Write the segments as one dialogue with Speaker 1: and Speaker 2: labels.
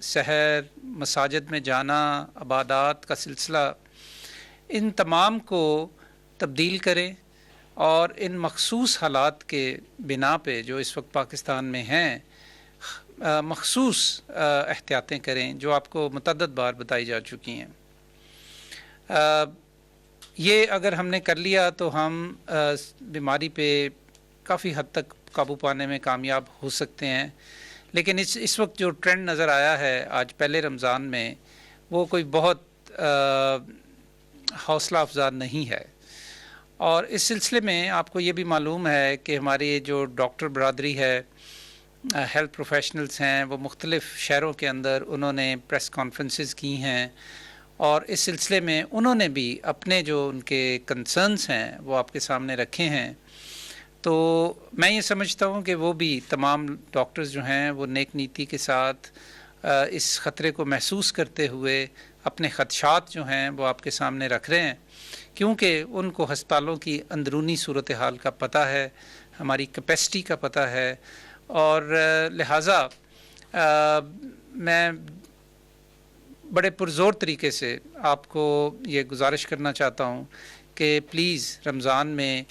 Speaker 1: سحر، مساجد میں جانا، عبادات کا سلسلہ، ان تمام کو تبدیل کریں اور ان مخصوص حالات کے بنا پہ جو اس وقت پاکستان میں ہیں مخصوص احتیاطیں کریں جو آپ کو متعدد بار بتائی جا چکی ہیں۔ یہ اگر ہم نے کر لیا تو ہم بیماری پہ کافی حد تک قابو پانے میں کامیاب ہو سکتے ہیں، لیکن اس وقت جو ٹرینڈ نظر آیا ہے آج پہلے رمضان میں، وہ کوئی بہت حوصلہ افزا نہیں ہے۔ اور اس سلسلے میں آپ کو یہ بھی معلوم ہے کہ ہماری جو ڈاکٹر برادری ہے، ہیلتھ پروفیشنلز ہیں، وہ مختلف شہروں کے اندر انہوں نے پریس کانفرنسز کی ہیں، اور اس سلسلے میں انہوں نے بھی اپنے جو ان کے کنسرنز ہیں وہ آپ کے سامنے رکھے ہیں۔ تو میں یہ سمجھتا ہوں کہ وہ بھی تمام ڈاکٹرز جو ہیں وہ نیک نیتی کے ساتھ اس خطرے کو محسوس کرتے ہوئے اپنے خدشات جو ہیں وہ آپ کے سامنے رکھ رہے ہیں، کیونکہ ان کو ہسپتالوں کی اندرونی صورتحال کا پتہ ہے، ہماری کیپیسٹی کا پتہ ہے، اور لہٰذا میں بڑے پرزور طریقے سے آپ کو یہ گزارش کرنا چاہتا ہوں کہ پلیز رمضان میں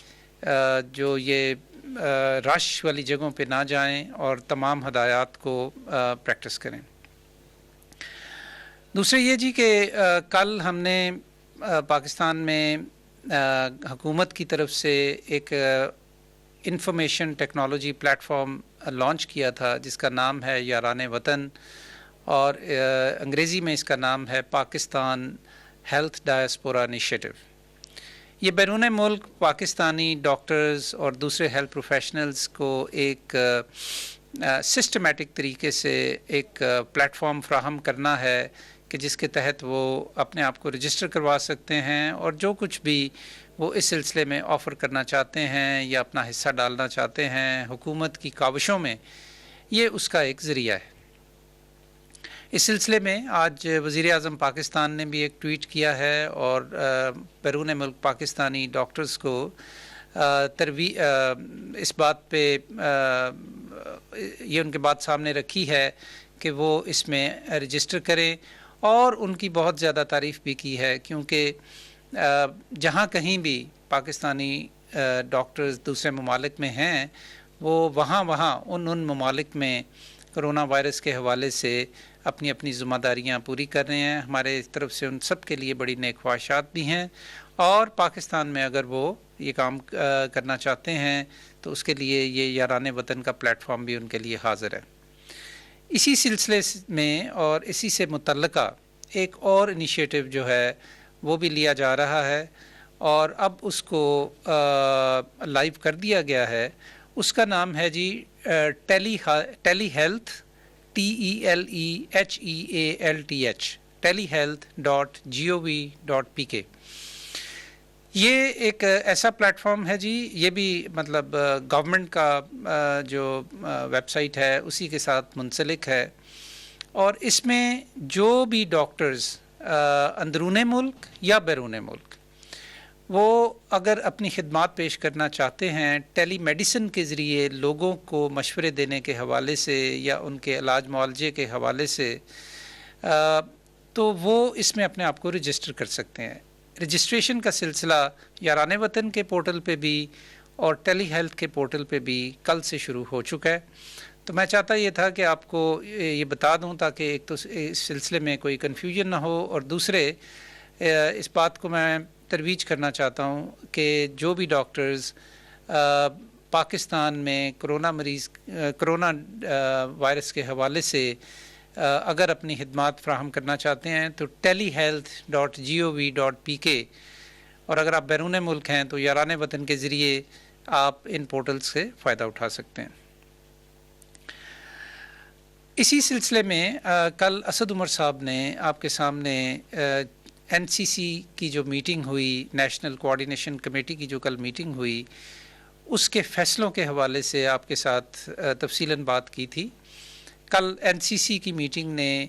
Speaker 1: جو یہ رش والی جگہوں پہ نہ جائیں اور تمام ہدایات کو پریکٹس کریں۔ دوسرے یہ جی کہ کل ہم نے پاکستان میں حکومت کی طرف سے ایک information technology plate form launch کیا تھا جس کا نام ہے یاران وطن، اور انگریزی میں اس کا نام ہے پاکستان ہیلتھ ڈائسپورا انیشیٹو۔ یہ بیرون ملک پاکستانی ڈاکٹرز اور دوسرے ہیلتھ پروفیشنلز کو ایک سسٹمیٹک طریقے سے ایک پلیٹ فارم فراہم کرنا ہے کہ جس کے تحت وہ اپنے آپ کو رجسٹر کروا سکتے ہیں، اور جو کچھ بھی وہ اس سلسلے میں آفر کرنا چاہتے ہیں یا اپنا حصہ ڈالنا چاہتے ہیں حکومت کی کاوشوں میں، یہ اس کا ایک ذریعہ ہے۔ اس سلسلے میں آج وزیر اعظم پاکستان نے بھی ایک ٹویٹ کیا ہے اور بیرون ملک پاکستانی ڈاکٹرز کو اس بات پہ یہ ان کے بات سامنے رکھی ہے کہ وہ اس میں رجسٹر کریں، اور ان کی بہت زیادہ تعریف بھی کی ہے، کیونکہ جہاں کہیں بھی پاکستانی ڈاکٹرز دوسرے ممالک میں ہیں، وہ وہاں ان ممالک میں کرونا وائرس کے حوالے سے اپنی اپنی ذمہ داریاں پوری کر رہے ہیں۔ ہمارے طرف سے ان سب کے لیے بڑی نیک خواہشات بھی ہیں، اور پاکستان میں اگر وہ یہ کام کرنا چاہتے ہیں تو اس کے لیے یہ یاران وطن کا پلیٹ فارم بھی ان کے لیے حاضر ہے۔ اسی سلسلے میں اور اسی سے متعلقہ ایک اور انیشیٹو جو ہے وہ بھی لیا جا رہا ہے، اور اب اس کو لائیو کر دیا گیا ہے۔ اس کا نام ہے جی ٹیلی ہیلتھ TELEHEALTH telehealth.gov.pk۔ یہ ایک ایسا پلیٹ فارم ہے جی، یہ بھی مطلب گورنمنٹ کا جو ویب سائٹ ہے اسی کے ساتھ منسلک ہے، اور اس میں جو بھی ڈاکٹرز اندرون ملک یا بیرون ملک وہ اگر اپنی خدمات پیش کرنا چاہتے ہیں ٹیلی میڈیسن کے ذریعے لوگوں کو مشورے دینے کے حوالے سے یا ان کے علاج معالجے کے حوالے سے، تو وہ اس میں اپنے آپ کو رجسٹر کر سکتے ہیں۔ رجسٹریشن کا سلسلہ یاران وطن کے پورٹل پہ بھی اور ٹیلی ہیلتھ کے پورٹل پہ بھی کل سے شروع ہو چکا ہے۔ تو میں چاہتا یہ تھا کہ آپ کو یہ بتا دوں تاکہ ایک تو اس سلسلے میں کوئی کنفیوژن نہ ہو، اور دوسرے اس بات کو میں ترویج کرنا چاہتا ہوں کہ جو بھی ڈاکٹرز پاکستان میں کرونا وائرس کے حوالے سے اگر اپنی خدمات فراہم کرنا چاہتے ہیں تو telehealth.gov.pk، اور اگر آپ بیرون ملک ہیں تو یاران وطن کے ذریعے آپ ان پورٹلز سے فائدہ اٹھا سکتے ہیں۔ اسی سلسلے میں کل اسد عمر صاحب نے آپ کے سامنے NCC کی جو میٹنگ ہوئی، نیشنل کوآرڈینیشن کمیٹی کی جو کل میٹنگ ہوئی، اس کے فیصلوں کے حوالے سے آپ کے ساتھ تفصیلاً بات کی تھی۔ کل NCC کی میٹنگ نے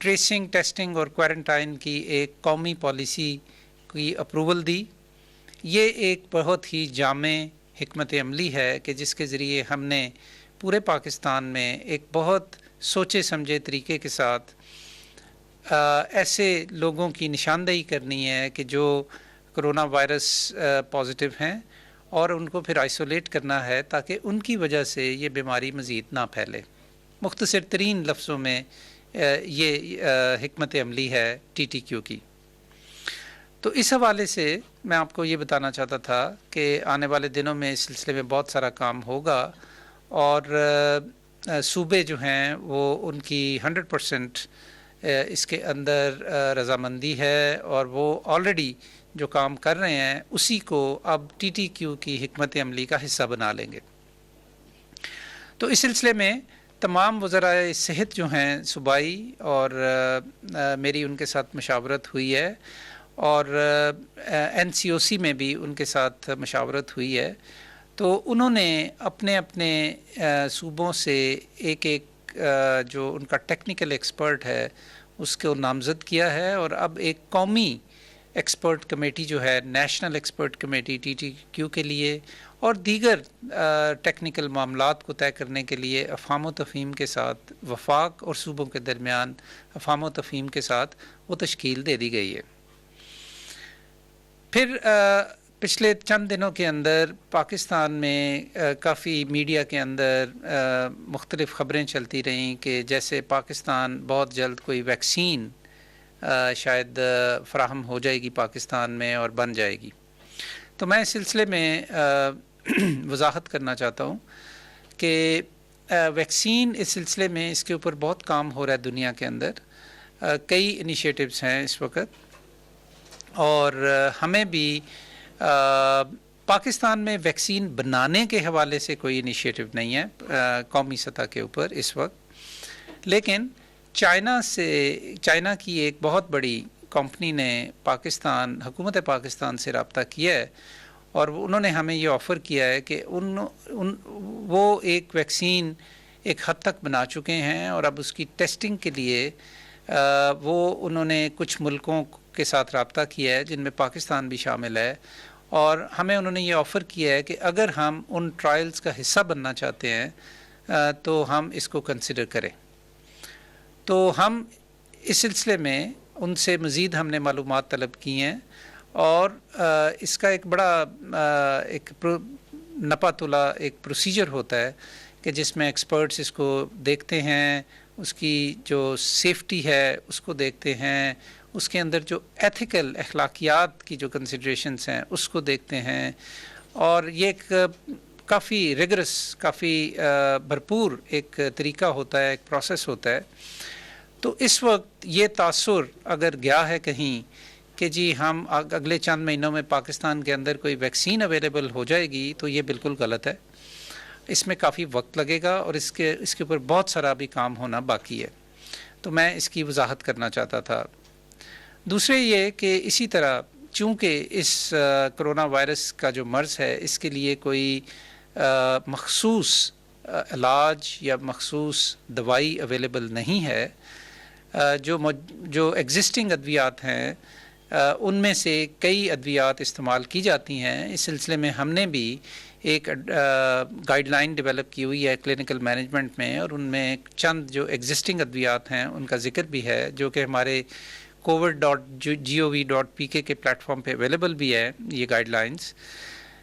Speaker 1: ٹریسنگ، ٹیسٹنگ اور کوارنٹائن کی ایک قومی پالیسی کی اپروول دی۔ یہ ایک بہت ہی جامع حکمت عملی ہے کہ جس کے ذریعے ہم نے پورے پاکستان میں ایک بہت سوچے سمجھے طریقے کے ساتھ ایسے لوگوں کی نشاندہی کرنی ہے کہ جو کرونا وائرس پازیٹیو ہیں، اور ان کو پھر آئسولیٹ کرنا ہے تاکہ ان کی وجہ سے یہ بیماری مزید نہ پھیلے۔ مختصر ترین لفظوں میں یہ حکمت عملی ہے TTQ کی۔ تو اس حوالے سے میں آپ کو یہ بتانا چاہتا تھا کہ آنے والے دنوں میں اس سلسلے میں بہت سارا کام ہوگا، اور صوبے جو ہیں وہ ان کی 100% اس کے اندر رضامندی ہے، اور وہ آلریڈی جو کام کر رہے ہیں اسی کو اب TTQ کی حکمت عملی کا حصہ بنا لیں گے۔ تو اس سلسلے میں تمام وزرائے صحت جو ہیں صوبائی، اور میری ان کے ساتھ مشاورت ہوئی ہے، اور NCOC میں بھی ان کے ساتھ مشاورت ہوئی ہے، تو انہوں نے اپنے اپنے صوبوں سے ایک جو ان کا ٹیکنیکل ایکسپرٹ ہے اس کو نامزد کیا ہے، اور اب ایک قومی ایکسپرٹ کمیٹی جو ہے، نیشنل ایکسپرٹ کمیٹی TTQ کے لیے اور دیگر ٹیکنیکل معاملات کو طے کرنے کے لیے افہام و تفہیم کے ساتھ وفاق اور صوبوں کے درمیان افہام و تفہیم کے ساتھ وہ تشکیل دے دی گئی ہے۔ پھر پچھلے چند دنوں کے اندر پاکستان میں کافی میڈیا کے اندر مختلف خبریں چلتی رہیں کہ جیسے پاکستان بہت جلد کوئی ویکسین شاید فراہم ہو جائے گی پاکستان میں اور بن جائے گی۔ تو میں اس سلسلے میں وضاحت کرنا چاہتا ہوں کہ ویکسین اس سلسلے میں اس کے اوپر بہت کام ہو رہا ہے دنیا کے اندر، کئی انیشیٹوز ہیں اس وقت، اور ہمیں بھی پاکستان میں ویکسین بنانے کے حوالے سے کوئی انیشیٹو نہیں ہے قومی سطح کے اوپر اس وقت، لیکن چائنا کی ایک بہت بڑی کمپنی نے حکومت پاکستان سے رابطہ کیا ہے، اور انہوں نے ہمیں یہ آفر کیا ہے کہ وہ ایک ویکسین ایک حد تک بنا چکے ہیں، اور اب اس کی ٹیسٹنگ کے لیے انہوں نے کچھ ملکوں کے ساتھ رابطہ کیا ہے جن میں پاکستان بھی شامل ہے، اور ہمیں انہوں نے یہ آفر کیا ہے کہ اگر ہم ان ٹرائلز کا حصہ بننا چاہتے ہیں تو ہم اس کو کنسیڈر کریں۔ تو ہم اس سلسلے میں ان سے مزید ہم نے معلومات طلب کی ہیں، اور اس کا ایک بڑا ایک نپا تلا ایک پروسیجر ہوتا ہے کہ جس میں ایکسپرٹس اس کو دیکھتے ہیں، اس کی جو سیفٹی ہے اس کو دیکھتے ہیں، اس کے اندر جو ایتھیکل اخلاقیات کی جو کنسیڈریشنز ہیں اس کو دیکھتے ہیں، اور یہ ایک کافی ریگرس، کافی بھرپور ایک طریقہ ہوتا ہے، ایک پروسیس ہوتا ہے۔ تو اس وقت یہ تاثر اگر گیا ہے کہیں کہ جی ہم اگلے چند مہینوں میں پاکستان کے اندر کوئی ویکسین اویلیبل ہو جائے گی، تو یہ بالکل غلط ہے۔ اس میں کافی وقت لگے گا، اور اس کے اوپر بہت سارا بھی کام ہونا باقی ہے، تو میں اس کی وضاحت کرنا چاہتا تھا۔ دوسرے یہ کہ اسی طرح چونکہ اس کرونا وائرس کا جو مرض ہے اس کے لیے کوئی مخصوص علاج یا مخصوص دوائی اویلیبل نہیں ہے، جو ایگزسٹنگ ادویات ہیں ان میں سے کئی ادویات استعمال کی جاتی ہیں۔ اس سلسلے میں ہم نے بھی ایک گائیڈ لائن ڈیولپ کی ہوئی ہے کلینکل مینجمنٹ میں، اور ان میں چند جو ایگزسٹنگ ادویات ہیں ان کا ذکر بھی ہے، جو کہ ہمارے covid.gov.pk کے پلیٹ فارم پہ اویلیبل بھی ہے یہ گائیڈ لائنز۔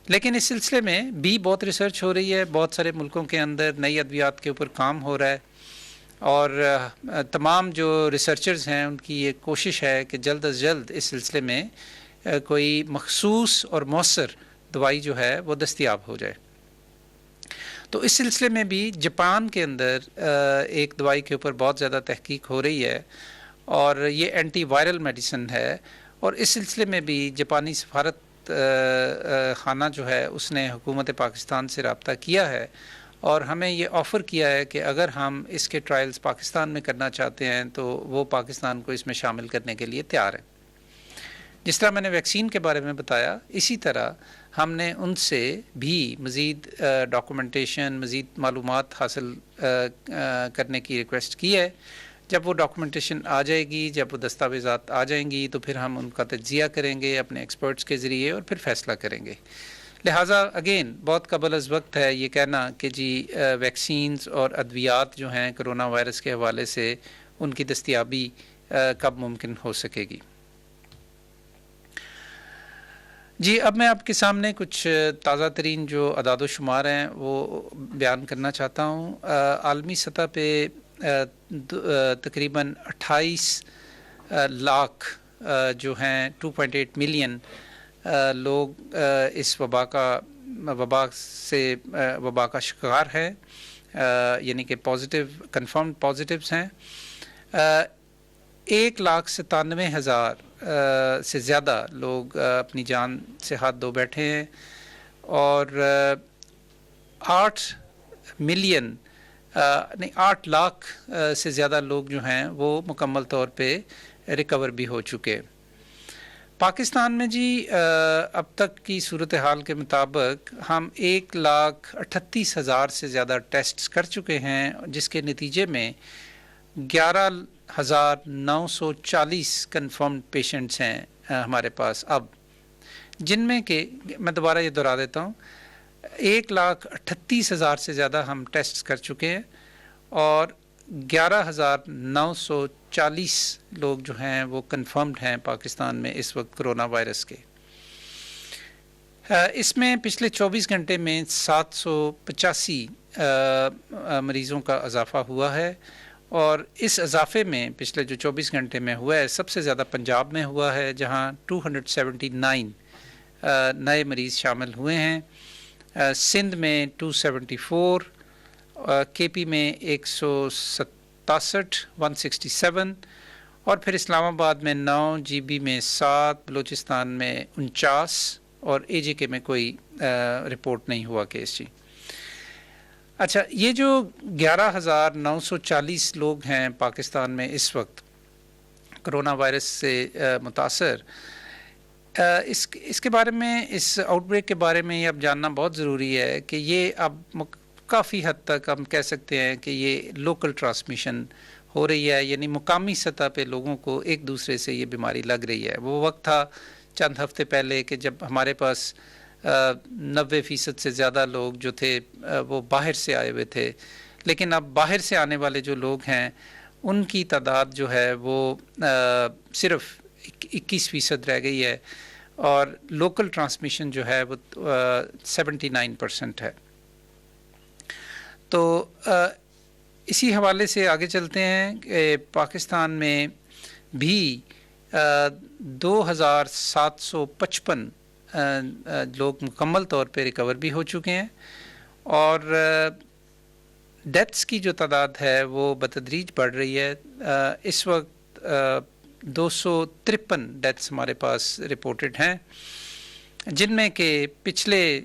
Speaker 1: لیکن اس سلسلے میں بھی بہت ریسرچ ہو رہی ہے، بہت سارے ملکوں کے اندر نئی ادویات کے اوپر کام ہو رہا ہے، اور تمام جو ریسرچرز ہیں ان کی یہ کوشش ہے کہ جلد از جلد اس سلسلے میں کوئی مخصوص اور مؤثر دوائی جو ہے وہ دستیاب ہو جائے۔ تو اس سلسلے میں بھی جاپان کے اندر ایک دوائی کے اوپر بہت زیادہ تحقیق ہو رہی ہے، اور یہ اینٹی وائرل میڈیسن ہے، اور اس سلسلے میں بھی جاپانی سفارت خانہ جو ہے اس نے حکومت پاکستان سے رابطہ کیا ہے، اور ہمیں یہ آفر کیا ہے کہ اگر ہم اس کے ٹرائلز پاکستان میں کرنا چاہتے ہیں تو وہ پاکستان کو اس میں شامل کرنے کے لیے تیار ہیں۔ جس طرح میں نے ویکسین کے بارے میں بتایا، اسی طرح ہم نے ان سے بھی مزید ڈاکومنٹیشن، مزید معلومات حاصل کرنے کی ریکویسٹ کی ہے۔ جب وہ ڈاکومنٹیشن آ جائے گی، جب وہ دستاویزات آ جائیں گی، تو پھر ہم ان کا تجزیہ کریں گے اپنے ایکسپرٹس کے ذریعے، اور پھر فیصلہ کریں گے۔ لہٰذا اگین بہت قبل از وقت ہے یہ کہنا کہ جی ویکسینز اور ادویات جو ہیں کرونا وائرس کے حوالے سے ان کی دستیابی کب ممکن ہو سکے گی۔ جی اب میں آپ کے سامنے کچھ تازہ ترین جو اعداد و شمار ہیں وہ بیان کرنا چاہتا ہوں۔ عالمی سطح پہ تقریباً 28 لاکھ جو ہیں 2.8 ملین لوگ اس وبا کا شکار ہے، یعنی کہ کنفرمڈ پازیٹیوز ہیں۔ 1,97,000 سے زیادہ لوگ اپنی جان سے ہاتھ دھو بیٹھے ہیں، اور 8 لاکھ سے زیادہ لوگ جو ہیں وہ مکمل طور پہ ریکور بھی ہو چکے۔ پاکستان میں جی اب تک کی صورتحال کے مطابق ہم 1,38,000 سے زیادہ ٹیسٹ کر چکے ہیں، جس کے نتیجے میں 11,940 کنفرمڈ پیشنٹس ہیں ہمارے پاس اب، جن میں کہ میں دوبارہ یہ دہرا دیتا ہوں 1,38,000 سے زیادہ ہم ٹیسٹ کر چکے ہیں، اور 11,940 لوگ جو ہیں وہ کنفرمڈ ہیں پاکستان میں اس وقت کرونا وائرس کے۔ اس میں پچھلے 24 گھنٹے میں 785 مریضوں کا اضافہ ہوا ہے، اور اس اضافے میں پچھلے جو 24 گھنٹے میں ہوا ہے سب سے زیادہ پنجاب میں ہوا ہے، جہاں 279 نئے مریض شامل ہوئے ہیں، سندھ میں 274، کے پی میں 167 اور پھر اسلام آباد میں 9، جی بی میں 7، بلوچستان میں 49 اور اے جے کے میں کوئی رپورٹ نہیں ہوا کیس جی۔ اچھا، یہ جو 11,940 لوگ ہیں پاکستان میں اس وقت کرونا وائرس سے متاثر، اس کے بارے میں، اس آؤٹ بریک کے بارے میں یہ اب جاننا بہت ضروری ہے کہ یہ اب کافی حد تک ہم کہہ سکتے ہیں کہ یہ لوکل ٹرانسمیشن ہو رہی ہے، یعنی مقامی سطح پہ لوگوں کو ایک دوسرے سے یہ بیماری لگ رہی ہے۔ وہ وقت تھا چند ہفتے پہلے کہ جب ہمارے پاس 90% سے زیادہ لوگ جو تھے وہ باہر سے آئے ہوئے تھے، لیکن اب باہر سے آنے والے جو لوگ ہیں ان کی تعداد جو ہے وہ صرف 21% رہ گئی ہے، اور لوکل ٹرانسمیشن جو ہے وہ 79% ہے۔ تو اسی حوالے سے آگے چلتے ہیں کہ پاکستان میں بھی 2,755 لوگ مکمل طور پہ ریکور بھی ہو چکے ہیں، اور ڈیتھس کی جو تعداد ہے وہ بتدریج بڑھ رہی ہے۔ اس وقت 253 ڈیتھس ہمارے پاس رپورٹڈ ہیں، جن میں کہ پچھلے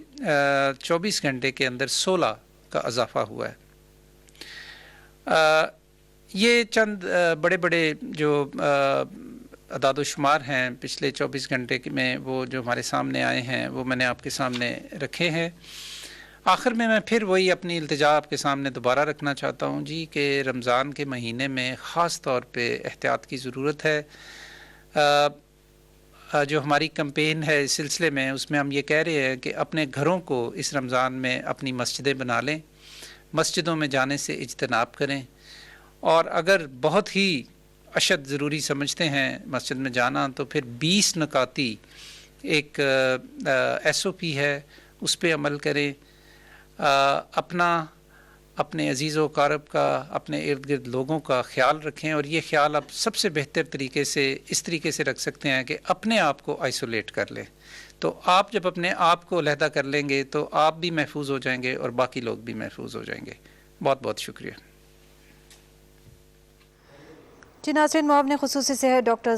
Speaker 1: 24 گھنٹے کے اندر 16 کا اضافہ ہوا ہے۔ یہ چند بڑے بڑے جو اعداد و شمار ہیں پچھلے 24 گھنٹے میں وہ جو ہمارے سامنے آئے ہیں وہ میں نے آپ کے سامنے رکھے ہیں۔ آخر میں پھر وہی اپنی التجا آپ کے سامنے دوبارہ رکھنا چاہتا ہوں جی کہ رمضان کے مہینے میں خاص طور پہ احتیاط کی ضرورت ہے۔ جو ہماری کمپین ہے اس سلسلے میں، اس میں ہم یہ کہہ رہے ہیں کہ اپنے گھروں کو اس رمضان میں اپنی مسجدیں بنا لیں، مسجدوں میں جانے سے اجتناب کریں، اور اگر بہت ہی اشد ضروری سمجھتے ہیں مسجد میں جانا تو پھر 20 نکاتی ایک SOP ہے، اس پہ عمل کریں، اپنے عزیز و اقارب کا، اپنے ارد گرد لوگوں کا خیال رکھیں، اور یہ خیال آپ سب سے بہتر طریقے سے اس طریقے سے رکھ سکتے ہیں کہ اپنے آپ کو آئسولیٹ کر لیں۔ تو آپ جب اپنے آپ کو علیحدہ کر لیں گے تو آپ بھی محفوظ ہو جائیں گے اور باقی لوگ بھی محفوظ ہو جائیں گے۔ بہت بہت شکریہ۔
Speaker 2: جی ناظرین، معاون خصوصی صحت ڈاکٹر